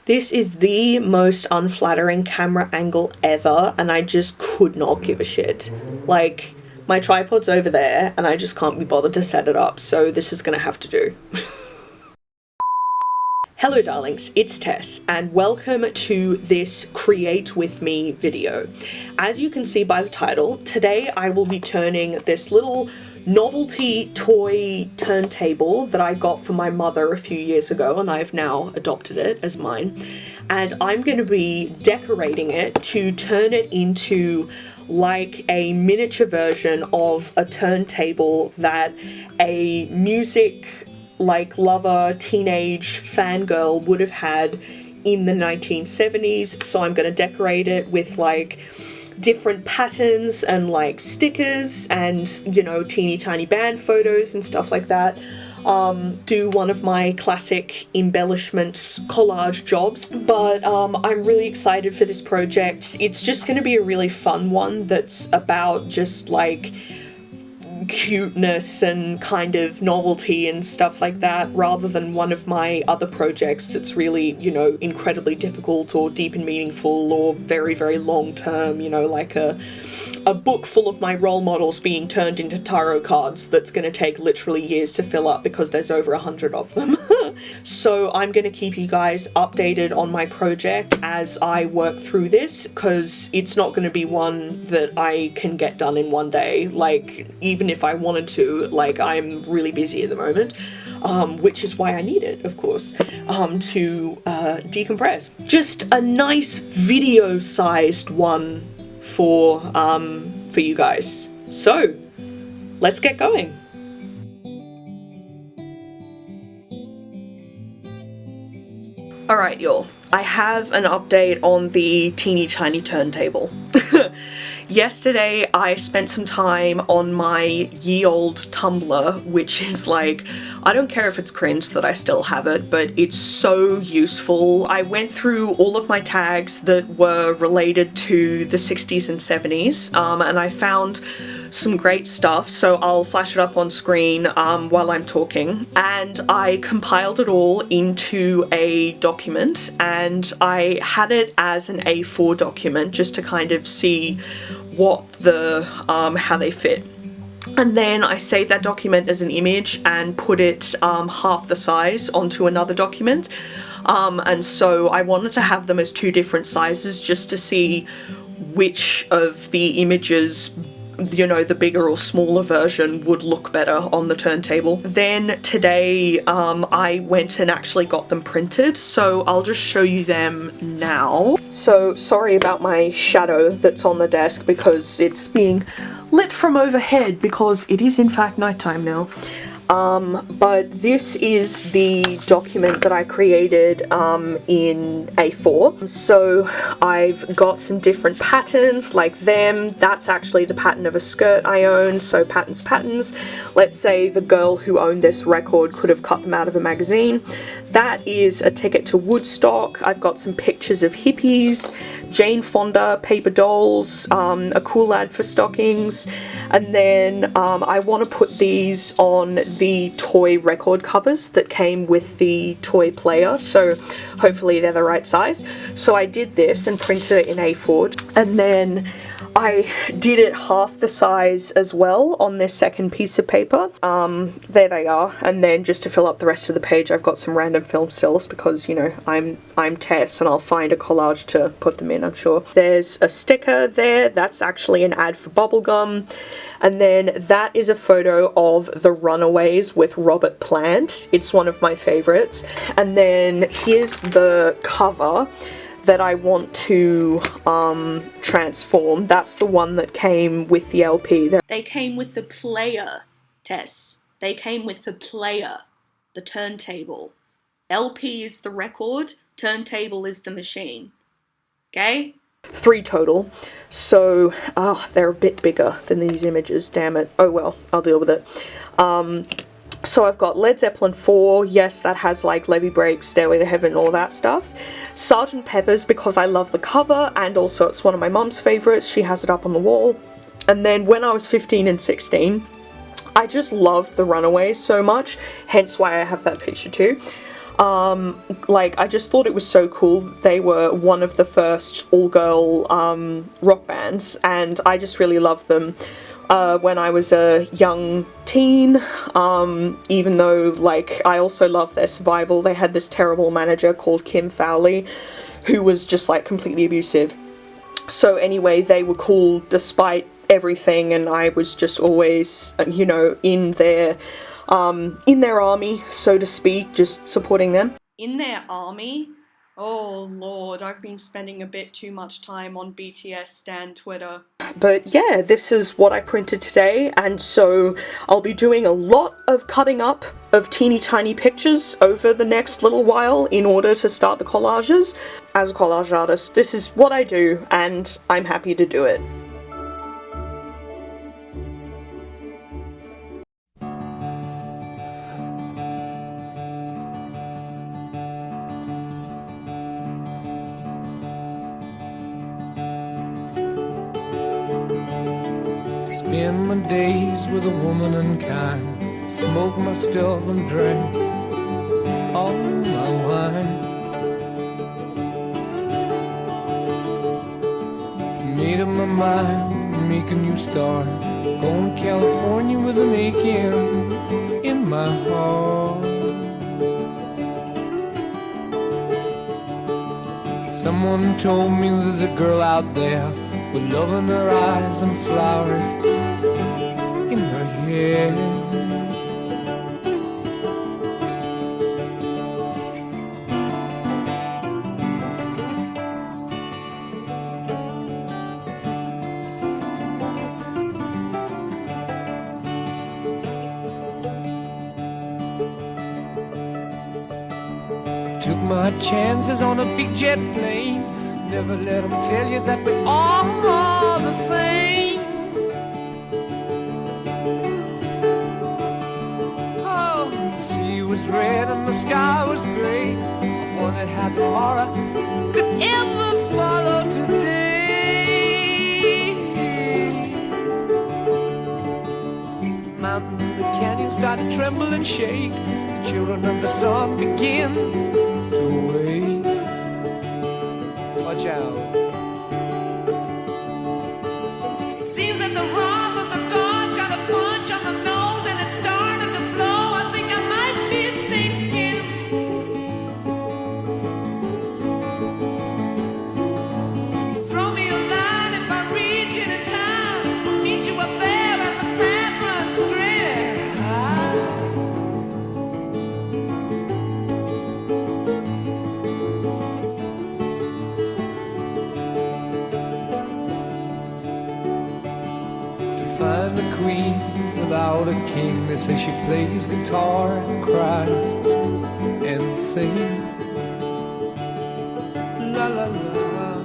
This is the most unflattering camera angle ever, and I just could not give a shit. Like, my tripod's over there, and I just can't be bothered to set it up, so this is gonna have to do. Hello darlings, it's Tess, and welcome to this Create With Me video. As you can see by the title, today I will be turning this little novelty toy turntable that I got from my mother a few years ago, and I've now adopted it as mine, and I'm going to be decorating it to turn it into like a miniature version of a turntable that a music like lover, teenage fangirl would have had in the 1970s. So I'm going to decorate it with like different patterns and like stickers and, you know, teeny tiny band photos and stuff like that. Do one of my classic embellishments collage jobs, but I'm really excited for this project. It's just going to be a really fun one that's about just like cuteness and kind of novelty and stuff like that, rather than one of my other projects that's really, you know, incredibly difficult or deep and meaningful or very, very long term, you know, like a book full of my role models being turned into tarot cards that's going to take literally years to fill up because there's over 100 of them. So I'm going to keep you guys updated on my project as I work through this, because it's not going to be one that I can get done in one day. Like, even if I wanted to, like, I'm really busy at the moment. Which is why I need it, of course, to decompress. Just a nice video-sized one for you guys. So, let's get going. Alright, y'all. I have an update on the Teeny Tiny Turntable. Yesterday, I spent some time on my ye-old Tumblr, which is like, I don't care if it's cringe that I still have it, but it's so useful. I went through all of my tags that were related to the 60s and 70s, and I found some great stuff, so I'll flash it up on screen while I'm talking. And I compiled it all into a document, and I had it as an A4 document just to kind of see what the how they fit. And then I saved that document as an image and put it half the size onto another document. And so I wanted to have them as two different sizes just to see which of the images, you know, the bigger or smaller version would look better on the turntable. Then today I went and actually got them printed, so I'll just show you them now. So sorry about my shadow that's on the desk because it's being lit from overhead because it is in fact nighttime now. But this is the document that I created in A4. So I've got some different patterns like them. That's actually the pattern of a skirt I own, so patterns. Let's say the girl who owned this record could have cut them out of a magazine. That is a ticket to Woodstock. I've got some pictures of hippies, Jane Fonda, paper dolls, a cool ad for stockings, and then I want to put these on the toy record covers that came with the toy player, so hopefully they're the right size. So I did this and printed it in A4, and then I did it half the size as well on this second piece of paper. There they are, and then just to fill up the rest of the page I've got some random film stills because, you know, I'm Tess and I'll find a collage to put them in, I'm sure. There's a sticker there, that's actually an ad for bubblegum, and then that is a photo of The Runaways with Robert Plant. It's one of my favorites. And then here's the cover that I want to transform. That's the one that came with the LP. They came with the player, Tess. They came with the player, the turntable. LP is the record, turntable is the machine. Okay? 3 total. So, they're a bit bigger than these images, damn it. Oh well, I'll deal with it. So I've got Led Zeppelin 4, yes, that has like Levee Break, Stairway to Heaven, all that stuff. Sgt. Pepper's because I love the cover, and also it's one of my mum's favourites, she has it up on the wall. And then when I was 15 and 16, I just loved The Runaways so much, hence why I have that picture too. Like, I just thought it was so cool. They were one of the first all-girl rock bands, and I just really loved them when I was a young teen, even though, like, I also loved their survival. They had this terrible manager called Kim Fowley, who was just, like, completely abusive. So anyway, they were cool despite everything, and I was just always, you know, in their army, so to speak, just supporting them. In their army? Oh lord, I've been spending a bit too much time on BTS stan Twitter. But yeah, this is what I printed today, and so I'll be doing a lot of cutting up of teeny tiny pictures over the next little while in order to start the collages. As a collage artist, this is what I do, and I'm happy to do it. Spend my days with a woman unkind, smoke my stuff and drink all my wine. Made up my mind, make a new start, going to California with an aching in my heart. Someone told me there's a girl out there with love in her eyes and flowers in her hair. Took my chances on a big jet plane. Never let them tell you that we're all the same. Oh, the sea was red and the sky was gray. I wondered how tomorrow could ever follow today. The mountains and the canyons started to tremble and shake. The children of the sun begin to wake. Watch out. It seems that the wrath of the gods got a punch on the nose and it's starting to flow. I think I might be sinking. Throw me a line if I reach it in time. I'll meet you up there and the path runs straight. Find a queen without a king. They say she plays guitar and cries and sings. La la la.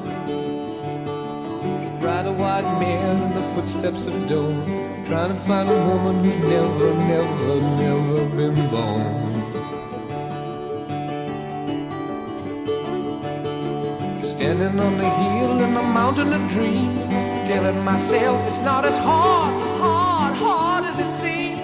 Ride a white mare in the footsteps of dawn, trying to find a woman who's never, never, never been born. Standing on the hill in the mountain of dreams, telling myself it's not as hard as it seems.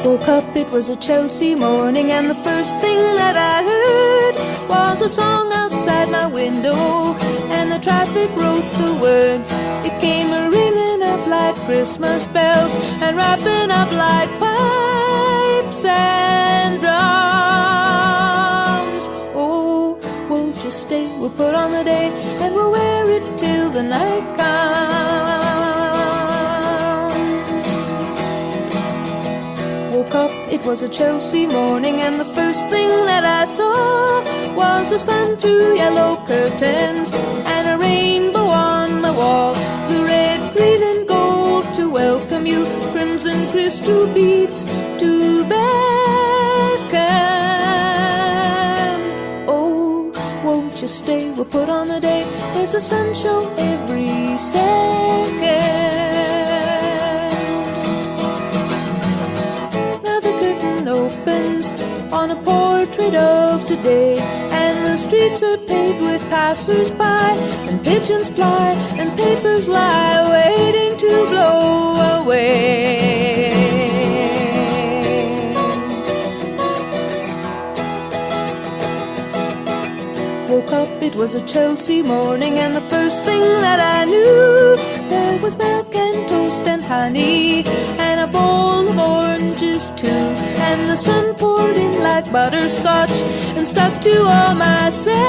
Woke up, it was a Chelsea morning, and the first thing that I heard was a song outside my window, and the traffic wrote the words. It came a-ringing up like Christmas bells, and wrapping up like pipes and drums. Oh, won't you stay? We'll put on the date, and we'll wear it till the night comes. Woke up, it was a Chelsea morning, and the first thing that I saw was the sun through yellow curtains and a rainbow on the wall. The red, green and gold to welcome you, crimson crystal beads to beckon. Oh, won't you stay? We'll put on a day. There's a sun show every second. Opens on a portrait of today, and the streets are paved with passers-by, and pigeons fly and papers lie waiting to blow away. Woke up, it was a Chelsea morning, and the first thing that I knew, there was milk and toast and honey and a bowl of oranges too. And the sun poured in like butterscotch and stuck to all my senses.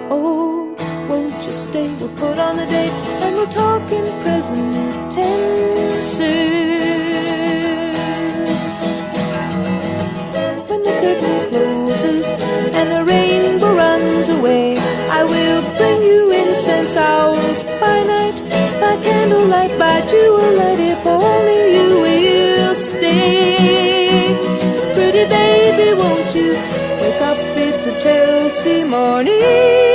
Oh, won't you stay? We'll put on a date, and we'll talk in present tenses. When the curtain closes and the rainbow runs away, I will bring you incense owls by night, by candlelight, by jewellight, if only you will stay. Pretty baby, won't you wake up? It's a Chelsea morning.